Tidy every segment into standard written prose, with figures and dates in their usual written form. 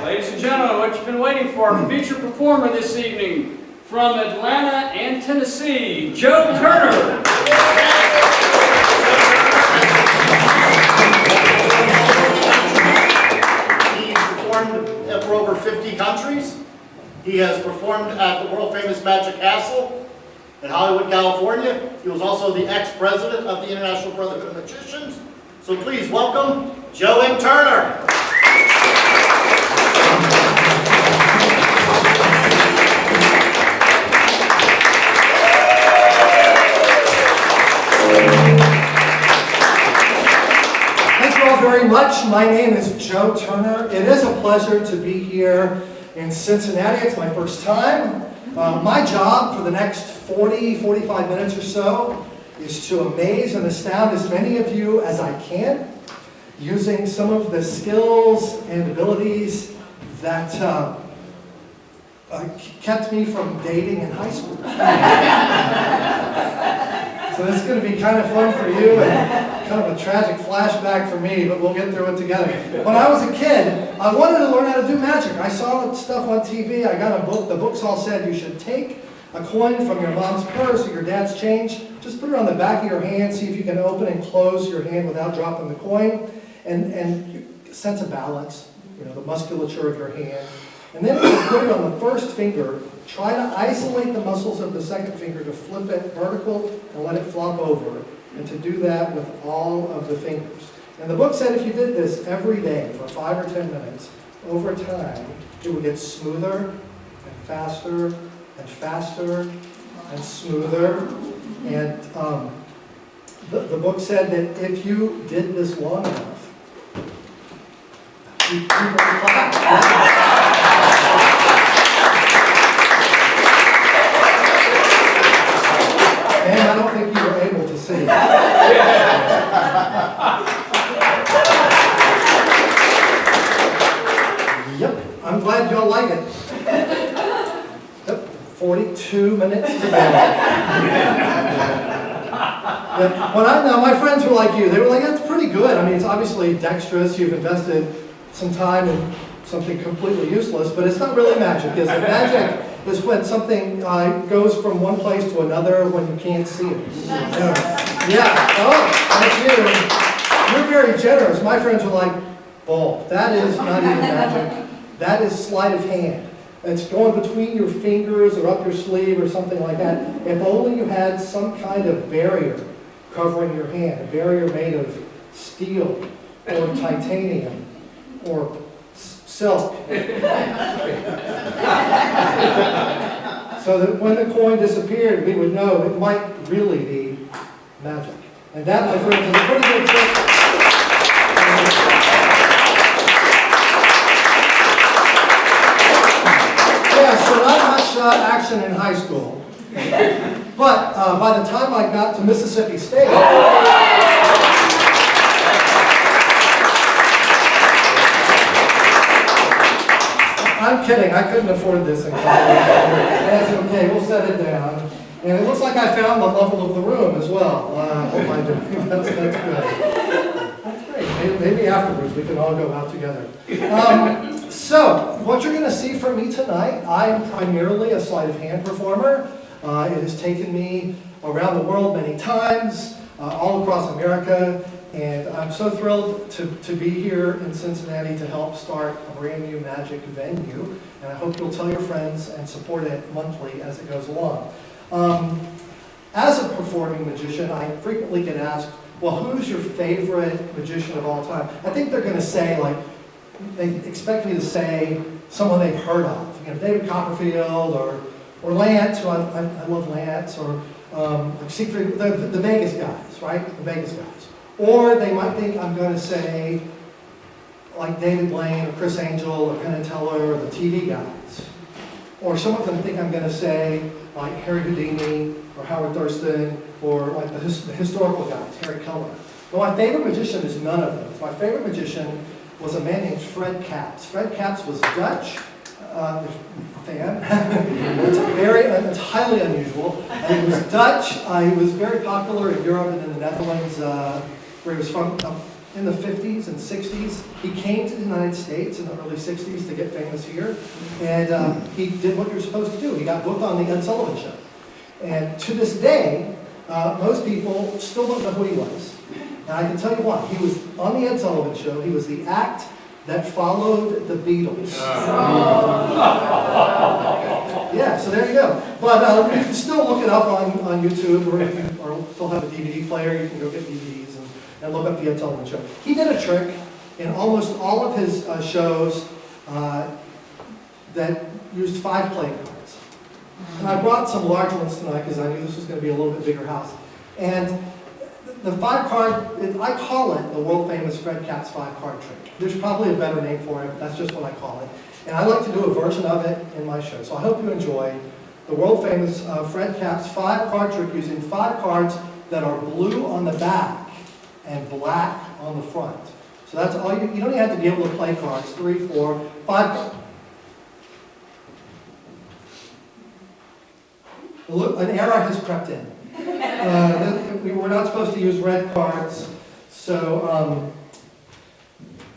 Ladies and gentlemen, what you've been waiting for, our feature performer this evening from Atlanta and Tennessee, Joe Turner. He performed for over 50 countries. He has performed at the world-famous Magic Castle in Hollywood, California. He was also the ex-president of the International Brotherhood of Magicians. So please welcome Joe Turner. Thank you all very much. My name is Joe Turner. It is a pleasure to be here in Cincinnati. It's my first time. My job for the next 45 minutes or so is to amaze and astound as many of you as I can using some of the skills and abilities that kept me from dating in high school. So this is going to be kind of fun for you and kind of a tragic flashback for me, but we'll get through it together. When I was a kid, I wanted to learn how to do magic. I saw stuff on TV. I got a book. The books all said you should take a coin from your mom's purse or your dad's change, just put it on the back of your hand, see if you can open and close your hand without dropping the coin, and sense of balance, the musculature of your hand. And then if you put it on the first finger, try to isolate the muscles of the second finger to flip it vertical and let it flop over. And to do that with all of the fingers. And the book said if you did this every day for 5 or 10 minutes, over time, it would get smoother and faster and faster and smoother. And the book said that if you did this long enough, people would clap. And I don't think you were able to see it. Yep, I'm glad y'all like it. Yep, 42 minutes to go. Now my friends were like you. They were like, that's pretty good. I mean, it's obviously dexterous. You've invested some time in something completely useless, but it's not really magic, is it? Magic is when something goes from one place to another when you can't see it. Yeah, oh, that's you. You're very generous. My friends were like, oh, that is not even magic. That is sleight of hand. It's going between your fingers or up your sleeve or something like that. If only you had some kind of barrier covering your hand, a barrier made of steel or titanium or silk. So that when the coin disappeared, we would know it might really be magic. And that, my friends, is a pretty good trick. Yeah, so not much action in high school. But by the time I got to Mississippi State, I'm kidding, I couldn't afford this in college. That's okay, we'll set it down. And it looks like I found the level of the room as well. I hope I do. That's good. That's great. Maybe afterwards we can all go out together. So, what you're going to see from me tonight, I'm primarily a sleight of hand performer. It has taken me around the world many times, all across America. And I'm so thrilled to be here in Cincinnati to help start a brand new magic venue. And I hope you'll tell your friends and support it monthly as it goes along. As a performing magician, I frequently get asked, well, who's your favorite magician of all time? I think they're going to say, they expect me to say someone they've heard of. David Copperfield or Lance, who I love Lance, or Siegfried, the Vegas guys, right? The Vegas guys. Or they might think I'm going to say, like David Blaine or Chris Angel or Penn and Teller or the TV guys. Or some of them think I'm going to say, like Harry Houdini or Howard Thurston or like the historical guys, Harry Keller. But my favorite magician is none of those. My favorite magician was a man named Fred Kaps. Fred Kaps was Dutch. A fan. It's highly unusual. He was Dutch. He was very popular in Europe and in the Netherlands, where he was from. in the 50s and 60s. He came to the United States in the early 60s to get famous here, and he did what you're supposed to do. He got booked on the Ed Sullivan Show. And to this day, most people still don't know who he was. And I can tell you what, he was on the Ed Sullivan Show. He was the act that followed the Beatles. Yeah, so there you go. But you can still look it up on YouTube, or if you still have a DVD player, you can go get DVDs and look up the Ed Sullivan Show. He did a trick in almost all of his shows that used 5 playing cards. And I brought some large ones tonight because I knew this was going to be a little bit bigger house. And the 5-card, I call it the world famous Fred Kapp's 5-card trick. There's probably a better name for it, but that's just what I call it. And I like to do a version of it in my show. So I hope you enjoy the world famous Fred Kapp's 5-card trick using 5 cards that are blue on the back and black on the front. So that's all you don't even have to be able to play cards. 3, 4, 5. Look, an error has crept in. We were not supposed to use red cards, so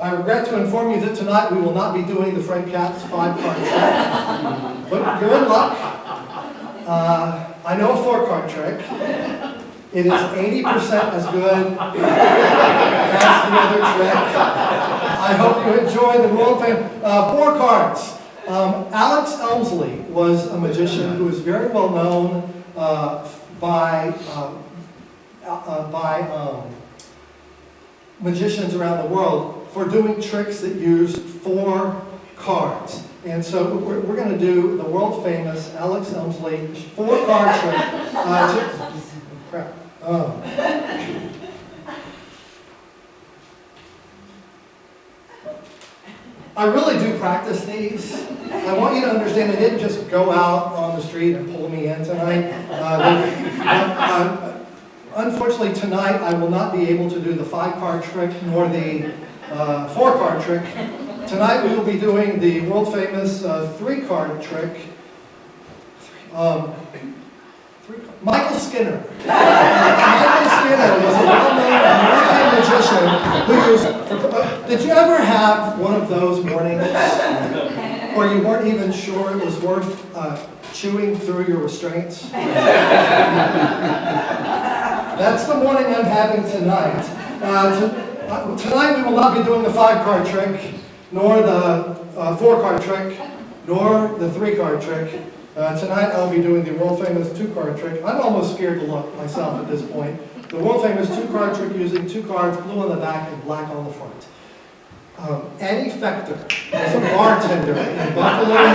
I regret to inform you that tonight we will not be doing the Fred Kapp's 5-card trick. But you're in luck. I know a 4-card trick. It is 80% as good as the other trick. I hope you enjoy the world famous 4 cards. Alex Elmsley was a magician who is very well known by magicians around the world for doing tricks that use 4 cards. And so we're going to do the world famous Alex Elmsley 4-card trick. Crap. I really do practice these. I want you to understand I didn't just go out on the street and pull me in tonight. Unfortunately tonight I will not be able to do the 5-card trick nor the 4-card trick. Tonight we will be doing the world famous 3-card trick. Michael Skinner. Michael Skinner was a well-known American magician who used... did you ever have one of those mornings where you weren't even sure it was worth chewing through your restraints? That's the morning I'm having tonight. Tonight we will not be doing the 5-card trick, nor the 4-card trick, nor the 3-card trick. Tonight I'll be doing the world famous 2-card trick. I'm almost scared to look myself at this point. The world famous 2-card trick using 2 cards, blue on the back and black on the front. Eddie Fector was a bartender in Buffalo, New York.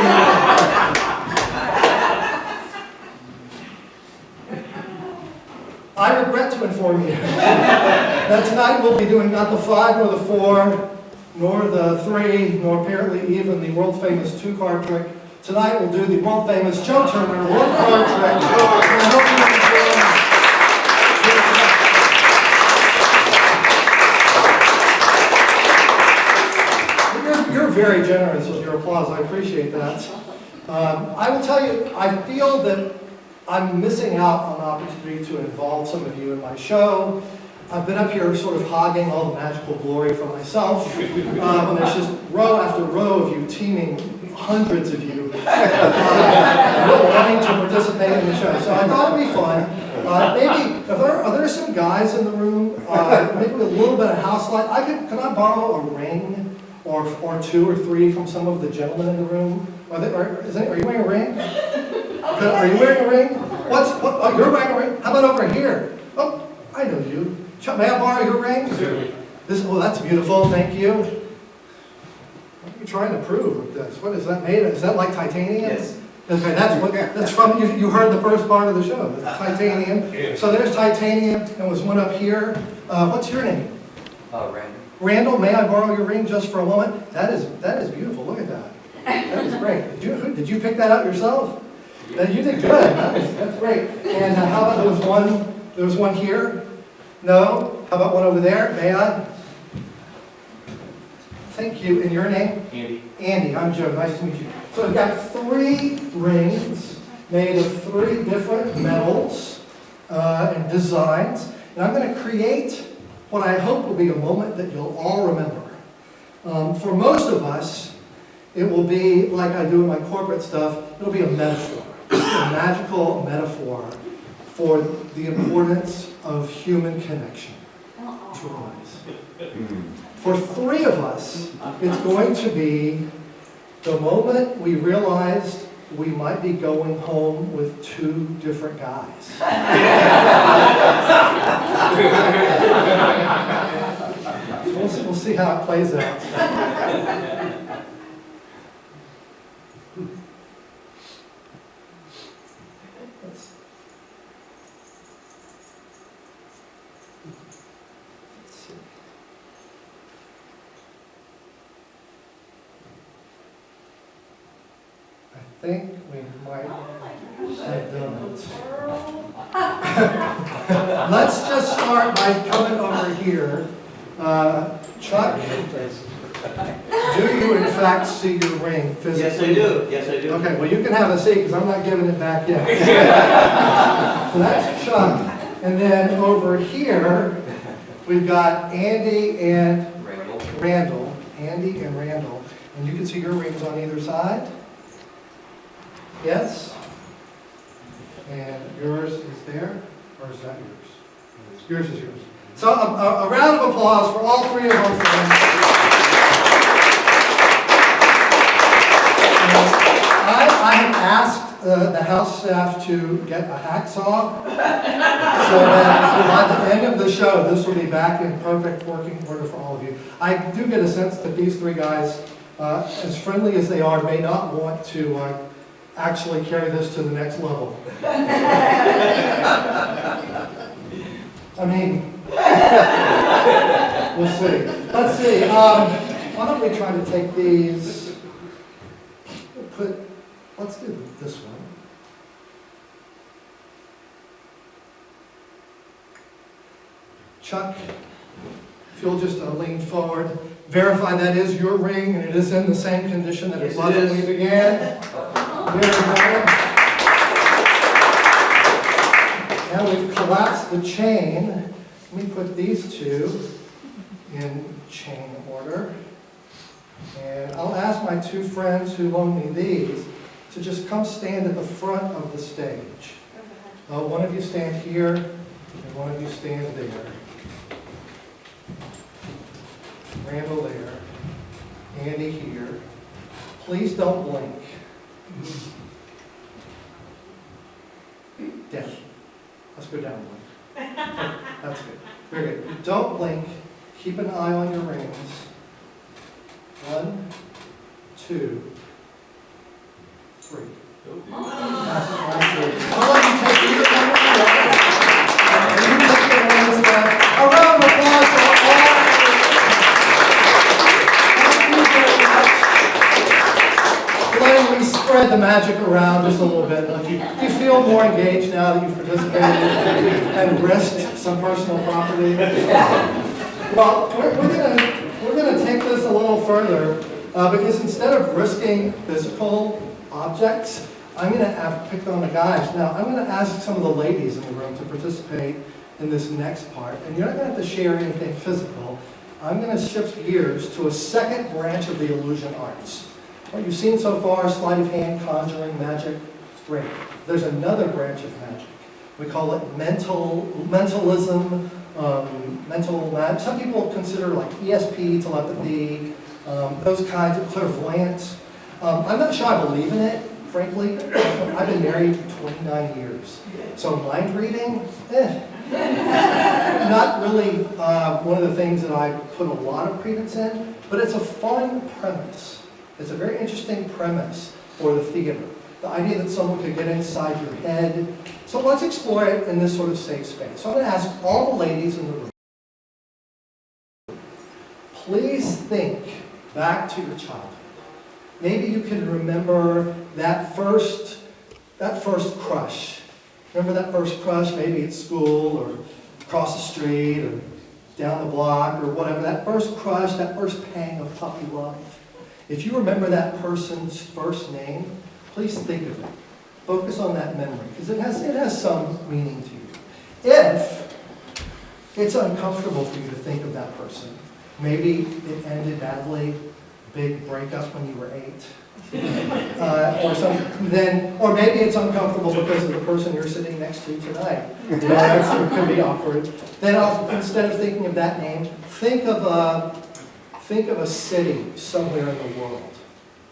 I regret to inform you that tonight we'll be doing not the 5 nor the 4, nor the 3, nor apparently even the world famous 2-card trick. Tonight we'll do the world famous Joe Turner 1-card trick. And I hope you enjoy. You're very generous with your applause. I appreciate that. I will tell you, I feel that I'm missing out on an opportunity to involve some of you in my show. I've been up here sort of hogging all the magical glory for myself. When there's just row after row of you teaming, hundreds of you, wanting to participate in the show. So I thought it'd be fun. Maybe, are there some guys in the room, maybe with a little bit of house light? Can I borrow a ring or 2 or 3 from some of the gentlemen in the room? Are you wearing a ring? Are you wearing a ring? Oh, you're wearing a ring? How about over here? Oh, I know you. May I borrow your ring? Sure. Oh, that's beautiful. Thank you. What are you trying to prove with this? What is that made of? Is that like titanium? Yes. Okay, that's from, you heard the first part of the show. Titanium. Yeah. So there's titanium, and was one up here. What's your name? Randall. Randall, may I borrow your ring just for a moment? That is beautiful. Look at that. That is great. Did you pick that out yourself? Yeah. You did good. That's great. And how about there was one here? No? How about one over there? May I? Thank you. And your name? Andy. Andy. I'm Joe. Nice to meet you. So I've got 3 rings made of 3 different metals and designs. And I'm going to create what I hope will be a moment that you'll all remember. For most of us, it will be, like I do in my corporate stuff, it'll be a metaphor, a magical metaphor for the importance of human connection. For three of us, it's going to be the moment we realized we might be going home with two different guys. So we'll see how it plays out. Let's see. I think we might have done it. Let's just start by coming over here. Chuck, do you in fact see your ring physically? Yes, I do. Yes, I do. Okay, well you can have a seat because I'm not giving it back yet. So that's Chuck. And then over here, we've got Andy and Randall. Andy and Randall. And you can see your rings on either side. Yes? And yours is there? Or is that yours? Yours is yours. So a round of applause for all three of our friends. I have asked the house staff to get a hacksaw so that by the end of the show, this will be back in perfect working order for all of you. I do get a sense that these three guys, as friendly as they are, may not want to actually carry this to the next level. I mean, we'll see. Let's see. Why don't we try to take these? Let's do this one. Chuck, if you'll just lean forward, verify that is your ring and it is in the same condition that it was when we began. Very good. Now we've collapsed the chain. Let me put these two in chain order. And I'll ask my two friends who loaned me these to just come stand at the front of the stage. One of you stand here, and one of you stand there. Randall there, Andy here. Please don't blink. Down. Let's go down one. That's good. Very good. Don't blink. Keep an eye on your rings. 1, 2, 3. I'll let you take either one of the others. And you take the ones left. A round of applause for all. Glenn, we spread the magic around just a little bit. Do you feel more engaged now that you've participated and risked some personal property? Well, we're going to take this a little further because instead of risking physical objects, I'm going to pick on the guys. Now, I'm going to ask some of the ladies in the room to participate in this next part. And you're not going to have to share anything physical. I'm going to shift gears to a second branch of the illusion arts. What you've seen so far, sleight of hand, conjuring, magic, it's great. There's another branch of magic. We call it mentalism, mental magic. Some people consider like ESP, telepathy, those kinds of clairvoyance. I'm not sure I believe in it, frankly. I've been married for 29 years. So mind reading, not really one of the things that I put a lot of credence in, but it's a fun premise. It's a very interesting premise for the theater. The idea that someone could get inside your head. So let's explore it in this sort of safe space. So I'm going to ask all the ladies in the room, please think back to your childhood. Maybe you can remember that first crush. Remember that first crush, maybe at school or across the street or down the block or whatever. That first crush, that first pang of puppy love. If you remember that person's first name, please think of it. Focus on that memory, because it has some meaning to you. If it's uncomfortable for you to think of that person. Maybe it ended badly, big breakup when you were 8. Or maybe it's uncomfortable because of the person you're sitting next to tonight. It could be awkward. Then instead of thinking of that name, think of a city somewhere in the world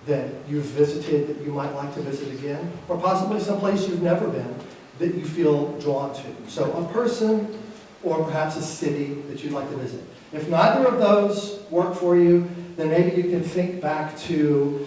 that you've visited that you might like to visit again, or possibly someplace you've never been that you feel drawn to. So a person or perhaps a city that you'd like to visit. If neither of those work for you, then maybe you can think back to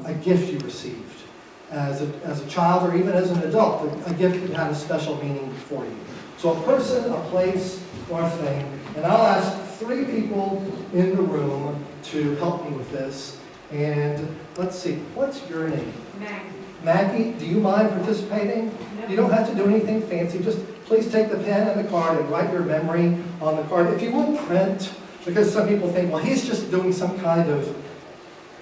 a gift you received as a child or even as an adult, a gift that had a special meaning for you. So a person, a place, or a thing. And I'll ask 3 people in the room to help me with this. And let's see, what's your name? Maggie. Maggie, do you mind participating? No. You don't have to do anything fancy. Just please take the pen and the card and write your memory on the card. If you would print, because some people think, well, he's just doing some kind of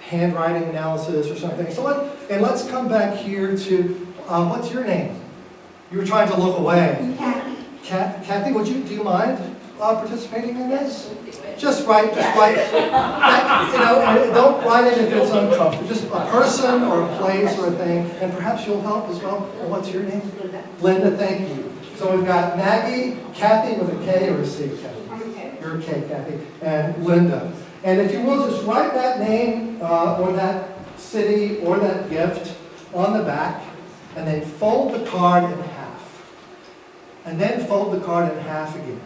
handwriting analysis or something. So let's come back here to, what's your name? You were trying to look away. Kathy. Kathy, do you mind participating in this? Just write. Don't write it if it's uncomfortable. Just a person or a place or a thing, and perhaps you'll help as well. Well, what's your name? Linda. Linda, thank you. So we've got Maggie, Kathy with a K or a C, Kathy? Okay. You're a K, Kathy, and Linda. And if you will, just write that name or that city or that gift on the back, and then fold the card in half. And then fold the card in half again.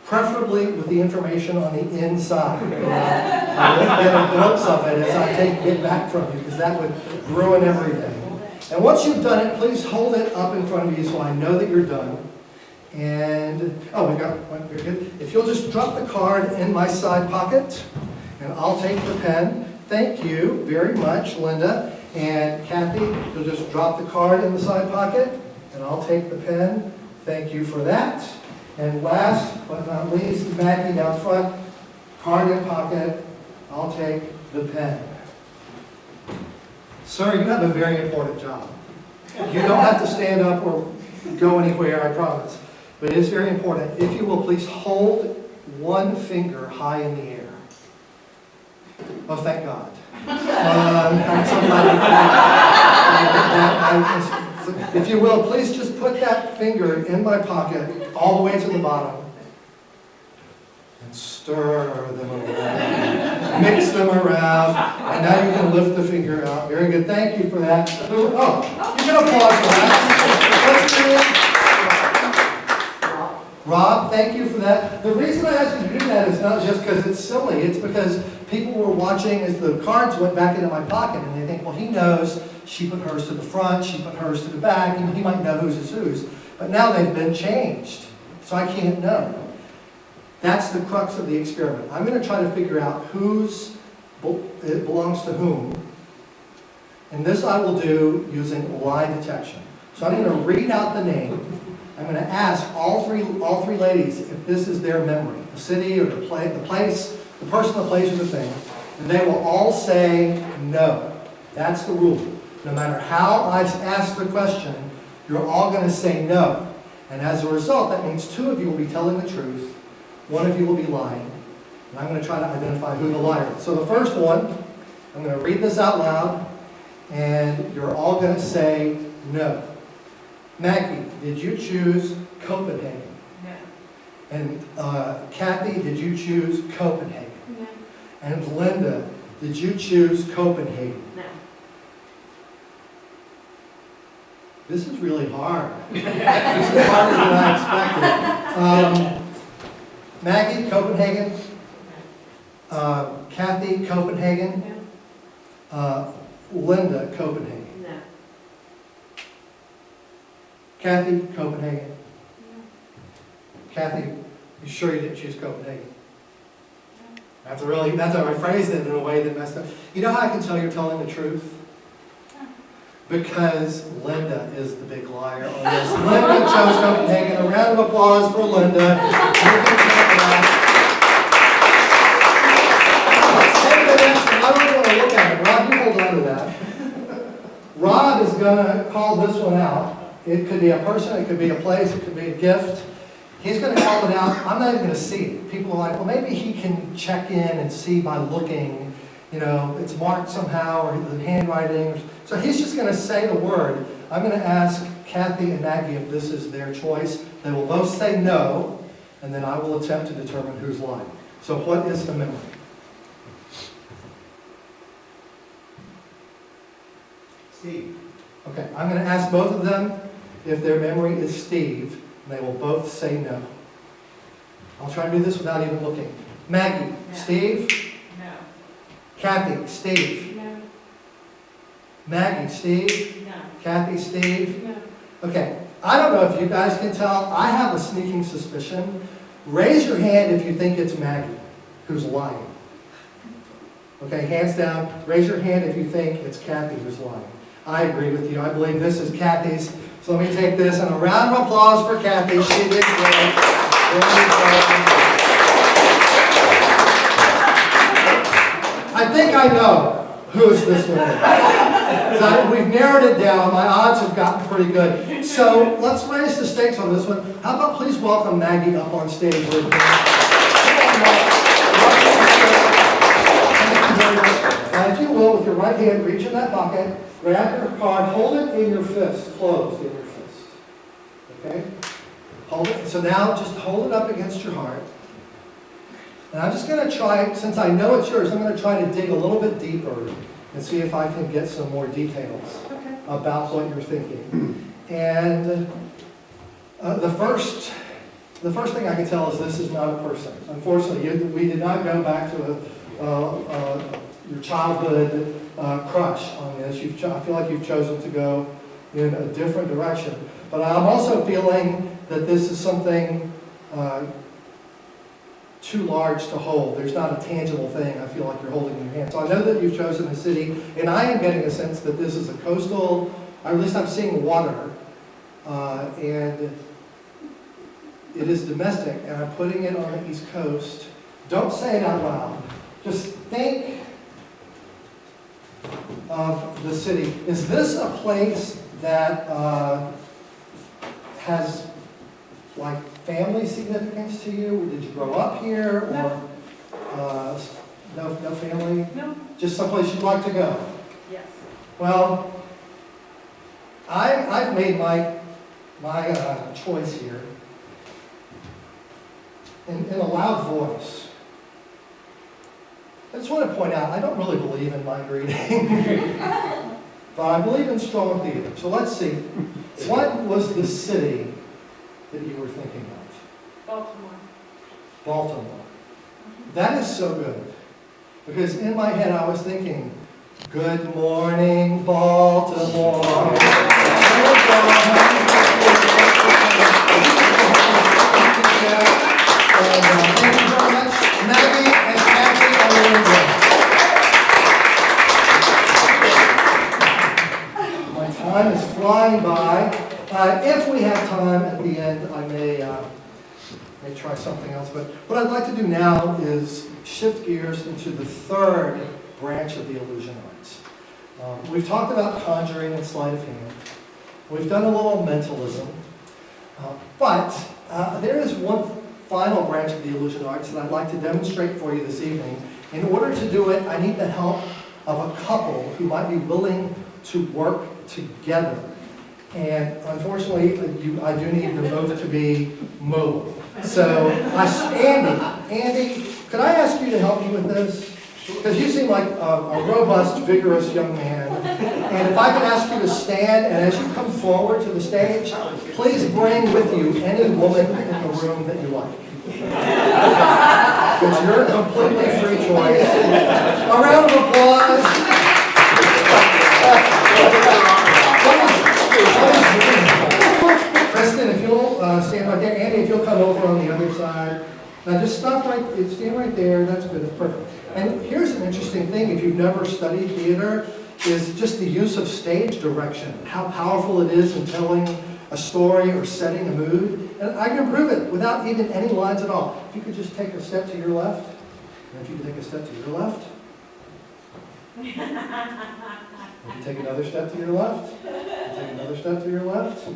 Preferably with the information on the inside. I won't get a glimpse of it as I take it back from you, because that would ruin everything. And once you've done it, please hold it up in front of you so I know that you're done. And, we've got one, very good. If you'll just drop the card in my side pocket, and I'll take the pen. Thank you very much, Linda. And Kathy, you'll just drop the card in the side pocket, and I'll take the pen. Thank you for that. And last but not least, Maggie down front, card in pocket, I'll take the pen. Sir, you have a very important job. You don't have to stand up or go anywhere, I promise. But it is very important. If you will, please hold one finger high in the air. Oh, thank God. If you will, please just put that finger in my pocket all the way to the bottom and stir them around, mix them around, and now you can lift the finger out. Very good. Thank you for that. Oh, you can applause for that. What's your name? Rob, thank you for that. The reason I asked you to do that is not just because it's silly. It's because people were watching as the cards went back into my pocket, and they think, well, he knows she put hers to the front, she put hers to the back, and he might know whose is whose. But now they've been changed, so I can't know. That's the crux of the experiment. I'm going to try to figure out whose it belongs to whom, and this I will do using lie detection. So I'm going to read out the name. I'm going to ask all three ladies if this is their memory, the city or the place, the person, the place, or the thing, and they will all say no. That's the rule. No matter how I ask the question, you're all going to say no. And as a result, that means 2 of you will be telling the truth, 1 of you will be lying, and I'm going to try to identify who the liar is. So the first one, I'm going to read this out loud, and you're all going to say no. Maggie, did you choose Copenhagen? No. And Kathy, did you choose Copenhagen? No. And Linda, did you choose Copenhagen? No. This is really hard. This is harder than I expected. Maggie, Copenhagen. Kathy, Copenhagen. Linda, Copenhagen. No. Kathy, Copenhagen. Kathy, you sure you didn't choose Copenhagen? That's how I phrased it in a way that messed up. You know how I can tell you're telling the truth? Because Linda is the big liar on this. Linda chose Copenhagen. A round of applause for Linda. Let's take the next one. I don't want to look at it. Rob, you hold on to that. Rob is going to call this one out. It could be a person, it could be a place, it could be a gift. He's going to call it out. I'm not even going to see it. People are like, well, maybe he can check in and see by looking, you know, it's marked somehow, or the handwriting. So he's just going to say the word. I'm going to ask Kathy and Maggie if this is their choice. They will both say no, and then I will attempt to determine who's lying. So what is the memory? Steve. Okay, I'm going to ask both of them if their memory is Steve, and they will both say no. I'll try to do this without even looking. Maggie, No. Steve? No. Kathy, Steve? No. Maggie, Steve? No. Kathy, Steve? No. Okay, I don't know if you guys can tell. I have a sneaking suspicion. Raise your hand if you think it's Maggie who's lying. Okay, hands down. Raise your hand if you think it's Kathy who's lying. I agree with you. I believe this is Kathy's. So let me take this, and a round of applause for Kathy. She did great. I think I know who's this one. So we've narrowed it down. My odds have gotten pretty good. So let's raise the stakes on this one. How about please welcome Maggie up on stage with me. If you will, with your right hand, reach in that pocket, grab your card, hold it in your fist, closed in your fist. Okay? Hold it. So now just hold it up against your heart. And I'm just going to try, since I know it's yours, I'm going to try to dig a little bit deeper and see if I can get some more details about what you're thinking. And the first thing I can tell is this is not a person. Unfortunately, we did not go back to your childhood crush on this. I feel like you've chosen to go in a different direction. But I'm also feeling that this is something too large to hold. There's not a tangible thing I feel like you're holding in your hand. So I know that you've chosen a city, and I am getting a sense that this is a coastal, or at least I'm seeing water, and it is domestic, and I'm putting it on the East Coast. Don't say it out loud. Just think of the city. Is this a place that has like family significance to you? Did you grow up here, or no family? No. Just someplace you'd like to go? Yes. Well, I've made my choice here in a loud voice. I just want to point out, I don't really believe in mind reading, but I believe in strong theater. So let's see. What was the city that you were thinking of? Baltimore. Baltimore. That is so good. Because in my head I was thinking, good morning, Baltimore. Thank you very much, Maggie and Kathy. My time is flying by. If we have time at the end, I may try something else. But what I'd like to do now is shift gears into the third branch of the illusion arts. We've talked about conjuring and sleight of hand. We've done a little mentalism. But there is one final branch of the illusion arts that I'd like to demonstrate for you this evening. In order to do it, I need the help of a couple who might be willing to work together. And unfortunately, I do need them both to be mobile. So, Andy, could I ask you to help me with this? Because you seem like a robust, vigorous young man. And if I could ask you to stand, and as you come forward to the stage, please bring with you any woman in the room that you like. It's your completely free choice. A round of applause. Kristen, if you'll stand right there. Andy, if you'll come over on the other side. Now just stop stand right there. That's good, that's perfect. And here's an interesting thing, if you've never studied theater, is just the use of stage direction, how powerful it is in telling a story or setting a mood. And I can prove it without even any lines at all. If you could just take a step to your left, and if you could take a step to your left. If you take another step to your left, and take another step to your left.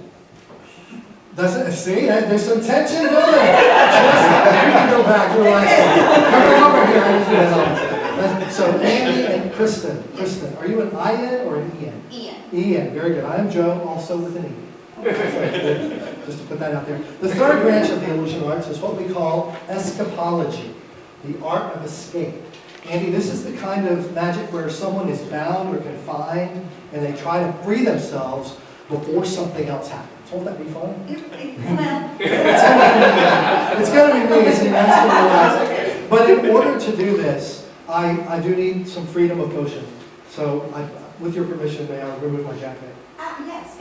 Doesn't, see, there's some tension building. You can go back, relax. Come over here, I need you to help. So Andy and Kristen. Kristen, are you an I-N or an E-N? Ian. E-N, very good. I am Joe, also with an E. Just to put that out there. The third branch of the illusion arts is what we call escapology, the art of escape. Andy, this is the kind of magic where someone is bound or confined and they try to free themselves before something else happens. Won't that be fun? Well, It's going to be amazing. That's going to relax. But in order to do this, I do need some freedom of motion. So, with your permission, may I remove my jacket? yes.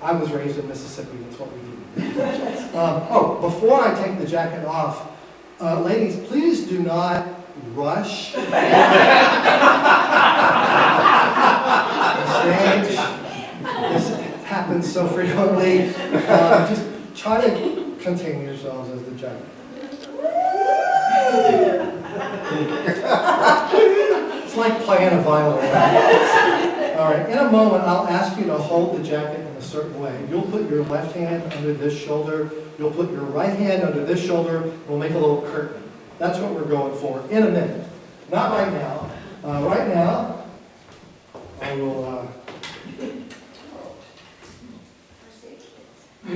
I was raised in Mississippi. That's what we do. Before I take the jacket off, ladies, please do not rush. This happens so frequently. Just try to contain yourselves as the jacket. It's like playing a violin. All right, in a moment, I'll ask you to hold the jacket in a certain way. You'll put your left hand under this shoulder. You'll put your right hand under this shoulder. We'll make a little curtain. That's what we're going for in a minute. Not right now. Right now, I will...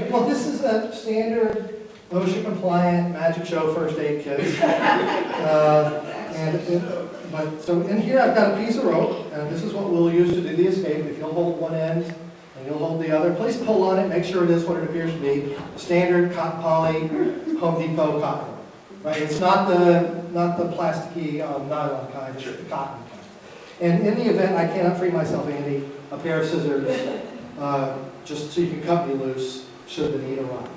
Well, this is a standard OSHA compliant magic show first aid kit. So in here I've got a piece of rope, and this is what we'll use to do the escape. If you'll hold one end and you'll hold the other, please pull on it, make sure it is what it appears to be. Standard cotton poly, Home Depot cotton. Right? It's not the plasticky nylon kind, it's the cotton kind. And in the event I cannot free myself, Andy, a pair of scissors, just so you can cut me loose should the need arise.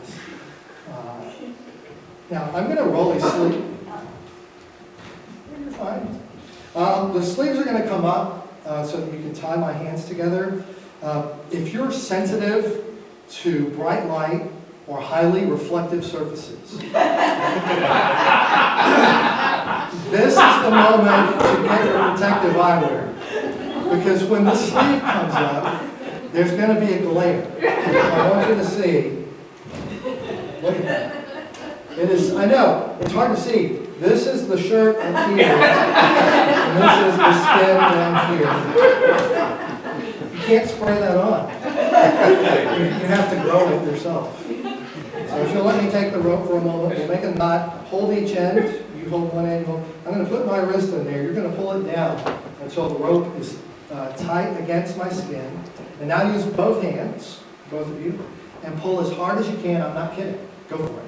Now, I'm going to roll a sleeve. You're fine. The sleeves are going to come up so that you can tie my hands together. If you're sensitive to bright light or highly reflective surfaces, this is the moment to get your protective eyewear. Because when the sleeve comes up, there's going to be a glare. I want you to see. Look at that. It is, I know, it's hard to see. This is the shirt up here, and this is the skin down here. You can't spray that on. You have to grow it yourself. So if you'll let me take the rope for a moment, we'll make a knot, hold each end, you hold one end, I'm going to put my wrist in there, you're going to pull it down until the rope is tight against my skin. And now use both hands, both of you, and pull as hard as you can. I'm not kidding. Go for it.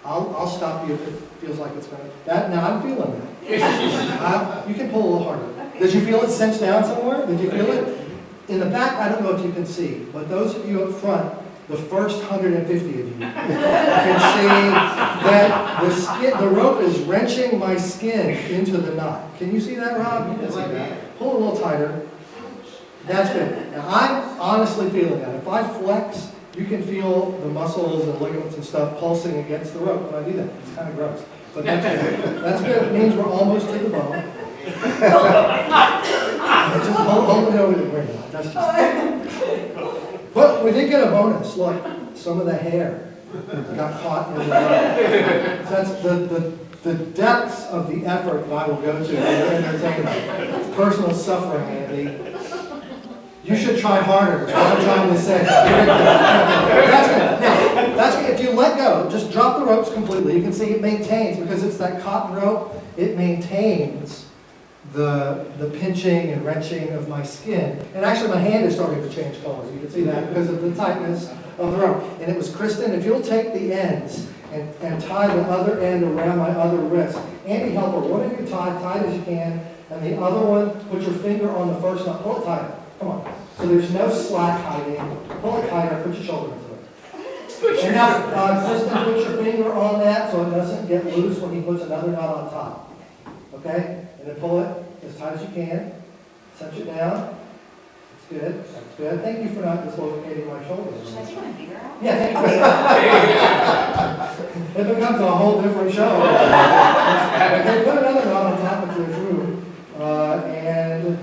I'll stop you if it feels like it's going to. Now I'm feeling that. You can pull a little harder. Did you feel it cinch down somewhere? Did you feel it? In the back, I don't know if you can see, but those of you up front, the first 150 of you, can see that the rope is wrenching my skin into the knot. Can you see that, Rob? You can see that. Pull a little tighter. That's good. Now, I'm honestly feeling that. If I flex, you can feel the muscles and ligaments and stuff pulsing against the rope when I do that. It's kind of gross. But that's good. That's good. It means we're almost to the bone. Just hold it over the ring. That's just... But we did get a bonus. Look, some of the hair got caught in the rope. That's the depths of the effort that I will go to for your entertainment. It's personal suffering, Andy. You should try harder, is what I'm trying to say. That's good. Now, that's good. If you let go, just drop the ropes completely. You can see it maintains, because it's that cotton rope, it maintains the pinching and wrenching of my skin. And actually my hand is starting to change colors. You can see that because of the tightness of the rope. And it was Kristen, if you'll take the ends and tie the other end around my other wrist. Andy, help her. One of you tie tight as you can, and the other one, put your finger on the first knot. Pull it tighter. Come on. So there's no slack hiding. Pull it tighter. Put your shoulder into it. And now, Kristen, put your finger on that so it doesn't get loose when he puts another knot on top. Okay? And then pull it as tight as you can. Cinch it down. That's good. That's good. Thank you for not dislocating my shoulder. Should I take my finger out? Yeah, thank you. It becomes a whole different show. Okay, put another knot on top of your groove. And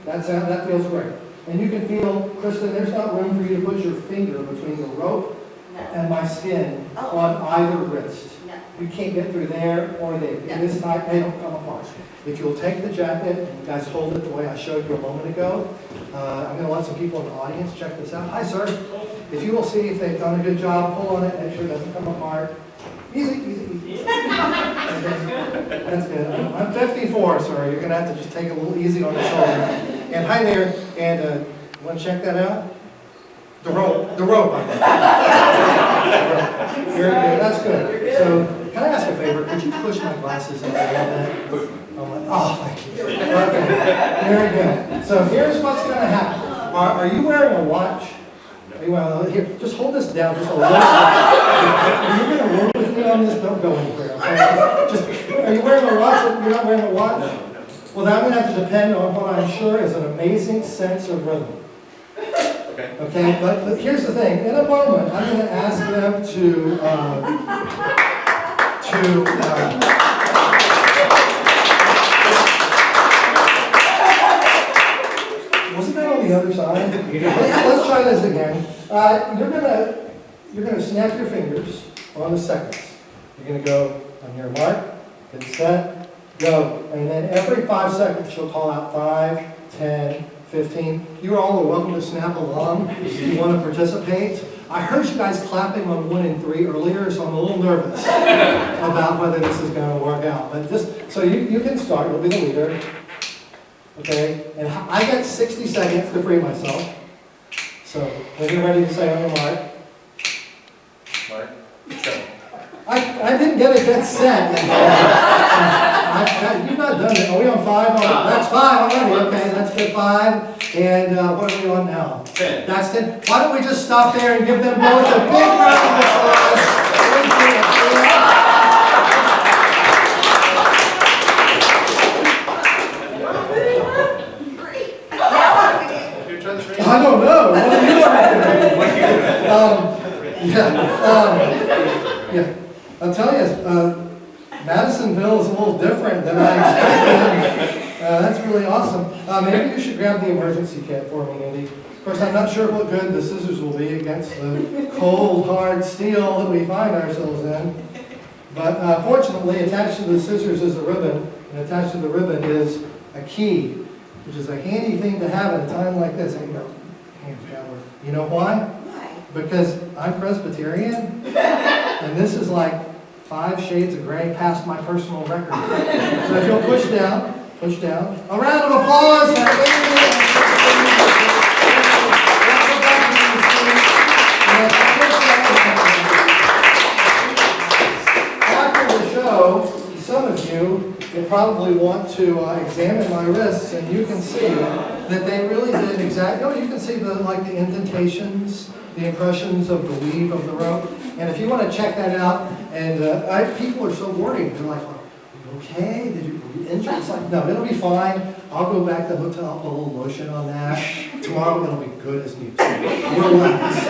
that feels great. And you can feel, Kristen, there's not room for you to put your finger between the rope and my skin Oh. on either wrist. No. You can't get through there or there. It is not, they don't come apart. If you'll take the jacket, and you guys hold it the way I showed you a moment ago, I'm gonna let some people in the audience check this out. Hi, sir. If you will see if they've done a good job, pull on it, make sure it doesn't come apart. Easy, easy, easy. Okay. That's good. I'm 54, sir. You're gonna have to just take a little easy on the shoulder. And hi there, and wanna check that out? The rope, I think. Very good, that's good. So, can I ask a favor? Could you push my glasses in a little bit? Oh, thank you. Okay, very good. So here's what's going to happen. Are you wearing a watch? Are you wearing, here, just hold this down just a little bit. Are you going to work with me on this? Don't go anywhere, okay? Just, are you wearing a watch? You're not wearing a watch? Well, then I'm going to have to depend on what I'm sure is an amazing sense of rhythm. Okay, but here's the thing. In a moment, I'm going to ask them to wasn't that on the other side? Let's try this again. You're gonna snap your fingers on the seconds. You're gonna go on your mark, get set, go, and then every 5 seconds you'll call out 5, 10, 15. You all are welcome to snap along if you want to participate. I heard you guys clapping on 1 and 3 earlier, so I'm a little nervous about whether this is going to work out. But just so you can start, you'll be the leader. Okay, and I got 60 seconds to free myself. So when you're ready to say on your mark. Mark, go. I didn't get a good set. You've not done it. Are we on 5? That's 5 already. Okay, that's good. 5. And what are we on now? 10. That's 10. Why don't we just stop there and give them both a big round of applause? Who tried this I don't know. What do you want? Yeah. I'll tell you, Madisonville is a little different than I expected. That's really awesome. Maybe you should grab the emergency kit for me, Andy. Of course, I'm not sure what good the scissors will be against the cold, hard steel that we find ourselves in. But fortunately, attached to the scissors is a ribbon, and attached to the ribbon is a key, which is a handy thing to have at a time like this. There you go. Hands downward. You know why? Why? Because I'm Presbyterian, and this is like 5 shades of gray past my personal record. So if you'll push down, push down. A round of applause for Andy. After the show, some of you will probably want to examine my wrists, and you can see that they really did exactly. You can see the indentations, the impressions of the weave of the rope. And if you want to check that out, and people are so worried. They're like, "Are you okay? Were you injured?" It's like, no, it'll be fine. I'll go back to the hotel, I'll put a little lotion on that. Tomorrow it'll be good as new. Relax.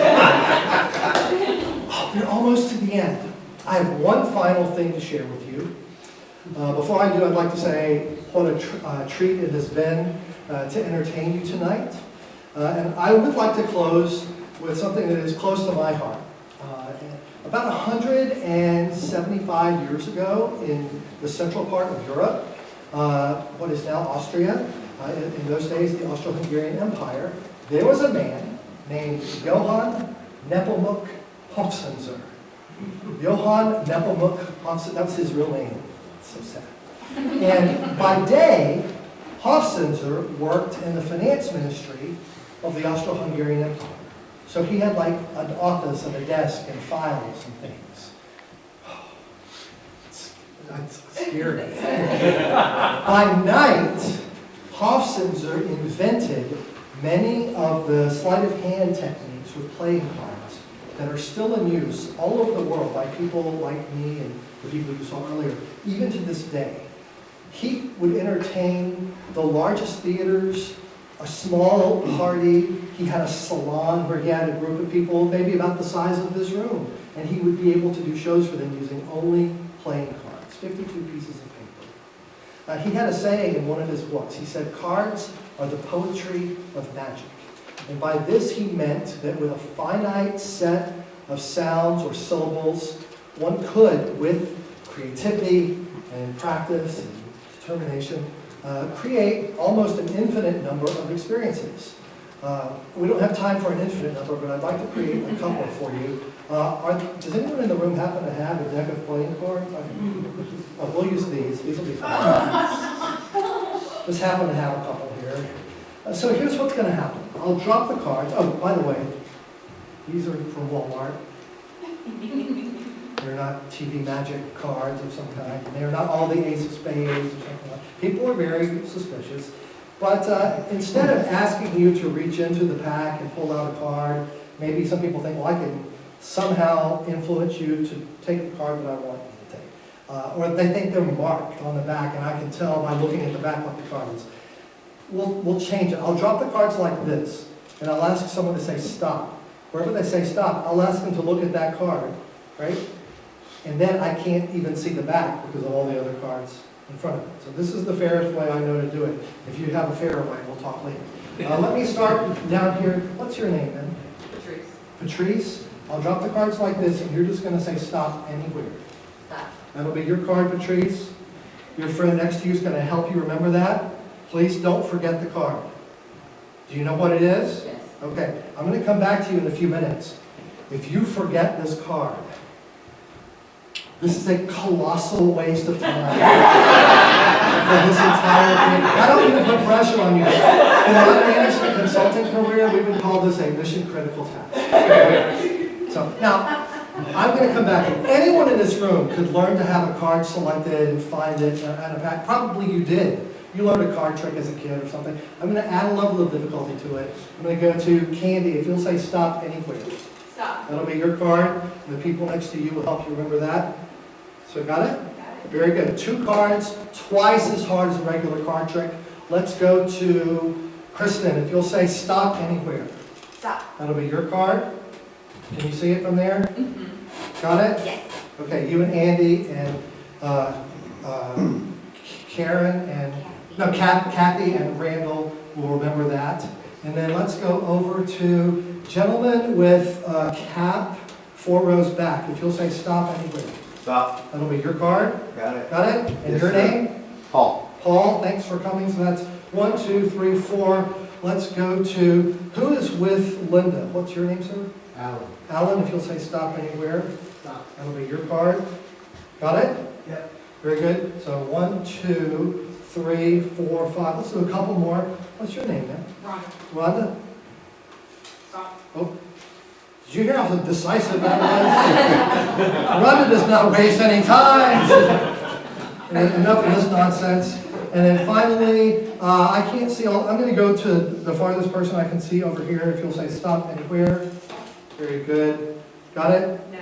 Oh, we're almost to the end. I have one final thing to share with you. Before I do, I'd like to say what a treat it has been to entertain you tonight. And I would like to close with something that is close to my heart. About 175 years ago in the central part of Europe, what is now Austria, in those days the Austro-Hungarian Empire, there was a man named Johann Nepomuk Hofzinser. Johann Nepomuk Hofzinser, that was his real name. It's so sad. And by day, Hofzinser worked in the finance ministry of the Austro-Hungarian Empire. So he had like an office and a desk and files and things. It's scary. By night, Hofzinser invented many of the sleight of hand techniques with playing cards that are still in use all over the world by people like me and the people you saw earlier, even to this day. He would entertain the largest theaters, a small party. He had a salon where he had a group of people maybe about the size of this room, and he would be able to do shows for them using only playing cards, 52 pieces of paper. He had a saying in one of his books. He said, "Cards are the poetry of magic." And by this he meant that with a finite set of sounds or syllables, one could, with creativity and practice and determination, create almost an infinite number of experiences. We don't have time for an infinite number, but I'd like to create a couple for you. Does anyone in the room happen to have a deck of playing cards? We'll use these. These will be fun. Just happen to have a couple here. So here's what's going to happen. I'll drop the cards. Oh, by the way, these are from Walmart. They're not TV magic cards of some kind. They're not all the ace of spades or something like that. People are very suspicious. But instead of asking you to reach into the pack and pull out a card, maybe some people think, well, I can somehow influence you to take the card that I want you to take. Or they think they're marked on the back, and I can tell by looking at the back what the card is. We'll change it. I'll drop the cards like this, and I'll ask someone to say stop. Wherever they say stop, I'll ask them to look at that card, right? And then I can't even see the back because of all the other cards in front of it. So this is the fairest way I know to do it. If you have a fairer way, we'll talk later. Let me start down here. What's your name, then? Patrice. Patrice. I'll drop the cards like this, and you're just going to say stop anywhere. Stop. That'll be your card, Patrice. Your friend next to you is going to help you remember that. Please don't forget the card. Do you know what it is? Yes. Okay. I'm going to come back to you in a few minutes. If you forget this card, this is a colossal waste of time for this entire thing. I don't mean to put pressure on you. In my management consulting career, we would call this a mission critical task. So now, I'm going to come back. And anyone in this room could learn to have a card selected and find it in a pack. Probably you did. You learned a card trick as a kid or something. I'm going to add a level of difficulty to it. I'm going to go to Candy. If you'll say stop anywhere. Stop. That'll be your card, and the people next to you will help you remember that. So got it? Got it. Very good. 2 cards, twice as hard as a regular card trick. Let's go to Kristen. If you'll say stop anywhere. Stop. That'll be your card. Can you see it from there? Mm-hmm. Got it? Yes. Okay, you and Andy and Karen and, no, Kathy and Randall will remember that. And then let's go over to gentlemen with cap 4 rows back. If you'll say stop anywhere. Stop. That'll be your card. Got it. Got it? And Yes, your sir. name? Paul. Paul, thanks for coming. So that's 1, 2, 3, 4. Let's go to, who is with Linda? What's your name, sir? Alan. Alan, if you'll say stop anywhere. Stop. That'll be your card. Got it? Yep. Very good. So 1, 2, 3, 4, 5. Let's do a couple more. What's your name, man? Rhonda. Rhonda? Stop. Oh. Did you hear how decisive that was? Rhonda does not waste any time. And enough of this nonsense. And then finally, I can't see all, I'm going to go to the farthest person I can see over here. If you'll say stop anywhere. Very good. Got it? No.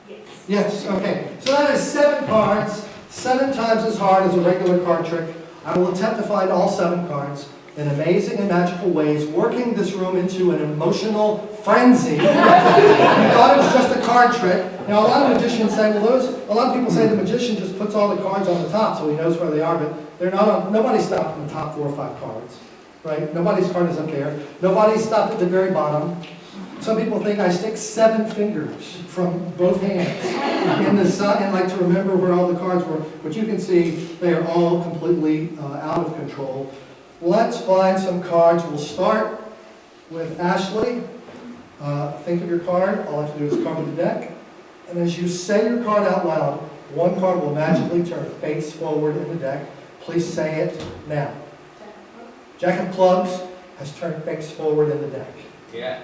Yes. Yes, okay. So that is 7 cards, 7 times as hard as a regular card trick. I will attempt to find all 7 cards in amazing and magical ways, working this room into an emotional frenzy. You thought it was just a card trick. Now, a lot of magicians say, well, a lot of people say the magician just puts all the cards on the top so he knows where they are, but they're not on, nobody stopped in the top 4 or 5 cards, right? Nobody's card is up there. Nobody stopped at the very bottom. Some people think I stick 7 fingers from both hands in the sun and like to remember where all the cards were, but you can see they are all completely out of control. Let's find some cards. We'll start with Ashley. Think of your card. All I have to do is cover the deck. And as you say your card out loud, 1 card will magically turn face forward in the deck. Please say it now. Jack of Clubs has turned face forward in the deck. Yeah.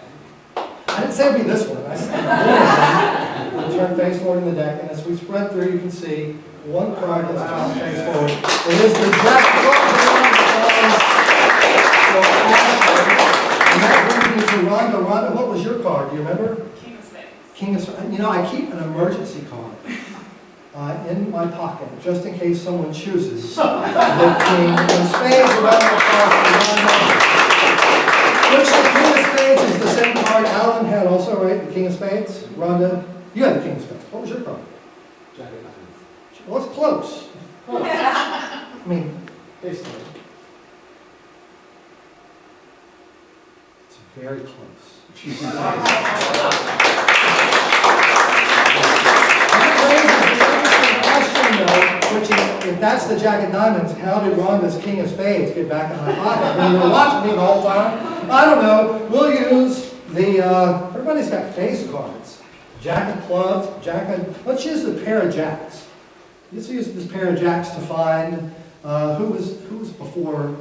I didn't say it'd be this one. I said it'll turn face forward in the deck. And as we spread through, you can see 1 card has turned face forward. It is the Jack of Clubs. So Ashley, and that brings me to Rhonda. Rhonda, what was your card? Do you remember? King of Spades. King of Spades. You know, I keep an emergency card in my pocket, just in case someone chooses the King of Spades. Round of applause for Rhonda. Which the King of Spades is the same card Alan had also, right? The King of Spades. Rhonda, you had the King of Spades. What was your card? Jack of Diamonds. Well, it's close. I mean, Basically. Very close. If that's the Jack of Diamonds, how did Rhonda's King of Spades get back in my pocket? I mean, you were watching me the whole time. I don't know. We'll use the, everybody's got face cards. Jack of clubs, let's use the pair of jacks. Let's use this pair of jacks to find, who was before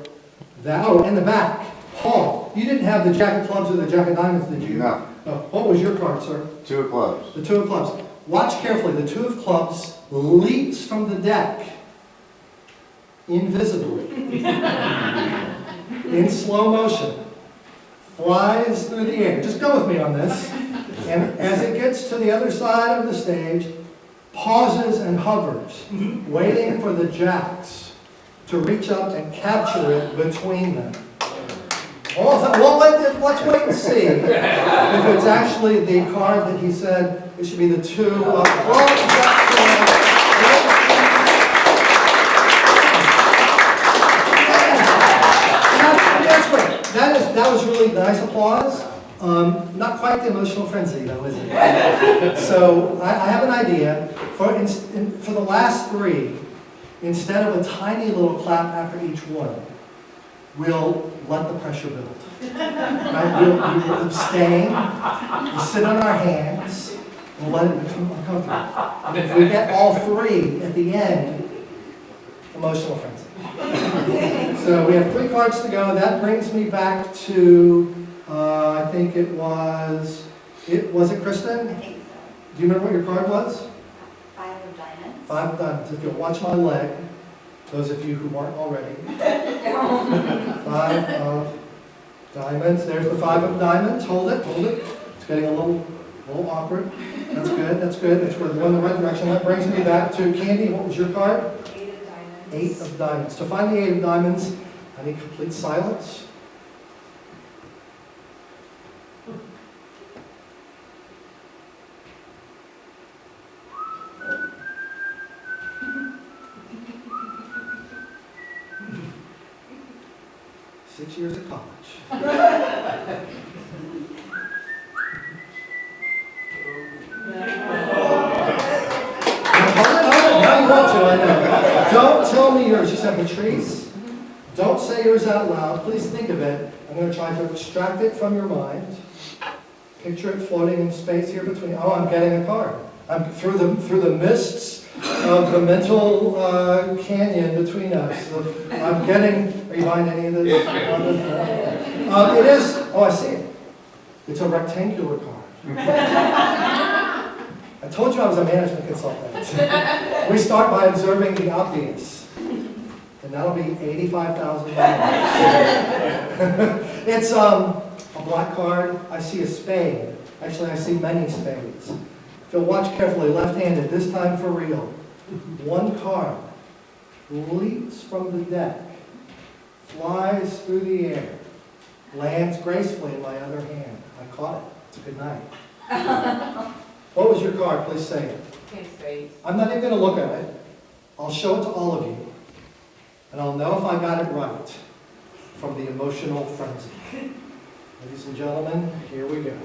that? Oh, in the back. Paul, you didn't have the Jack of clubs or the Jack of diamonds, did you? No. Oh, what was your card, sir? 2 of clubs. The 2 of clubs. Watch carefully. The 2 of clubs leaps from the deck invisibly in slow motion, flies through the air. Just go with me on this. And as it gets to the other side of the stage, pauses and hovers, waiting for the jacks to reach up and capture it between them. Well, let's wait and see if it's actually the card that he said it should be the 2 of clubs. That's great. That was really nice applause. Not quite the emotional frenzy, though, is it? So I have an idea. For the last 3, instead of a tiny little clap after each one, we'll let the pressure build. Right? We'll abstain, we'll sit on our hands, we'll let it become uncomfortable. And if we get all 3 at the end, emotional frenzy. So we have 3 cards to go. That brings me back to, I think it was it Kristen? I think so. Do you remember what your card was? 5 of diamonds. 5 of diamonds. If you'll watch my leg, those of you who aren't already. 5 of diamonds. There's the 5 of diamonds. Hold it, hold it. It's getting a little awkward. That's good, that's good. It's going in the right direction. That brings me back to Candy. What was your card? 8 of diamonds. 8 of diamonds. To find the 8 of diamonds, I need complete silence. Six years at college. Now you want to, I know. Don't tell me yours. You said Patrice. Don't say yours out loud. Please think of it. I'm going to try to extract it from your mind. Picture it floating in space here between. Oh, I'm getting a card. I'm through the mists of the mental canyon between us. I'm getting. Are you buying any of this? It is. Oh, I see it. It's a rectangular card. I told you I was a management consultant. We start by observing the obvious. And that'll be $85,000. It's a black card. I see a spade. Actually, I see many spades. If you'll watch carefully, left-handed, this time for real. 1 card leaps from the deck, flies through the air, lands gracefully in my other hand. I caught it. It's a good night. What was your card? Please say it. King of spades. I'm not even going to look at it. I'll show it to all of you. And I'll know if I got it right from the emotional frenzy. Ladies and gentlemen, here we go.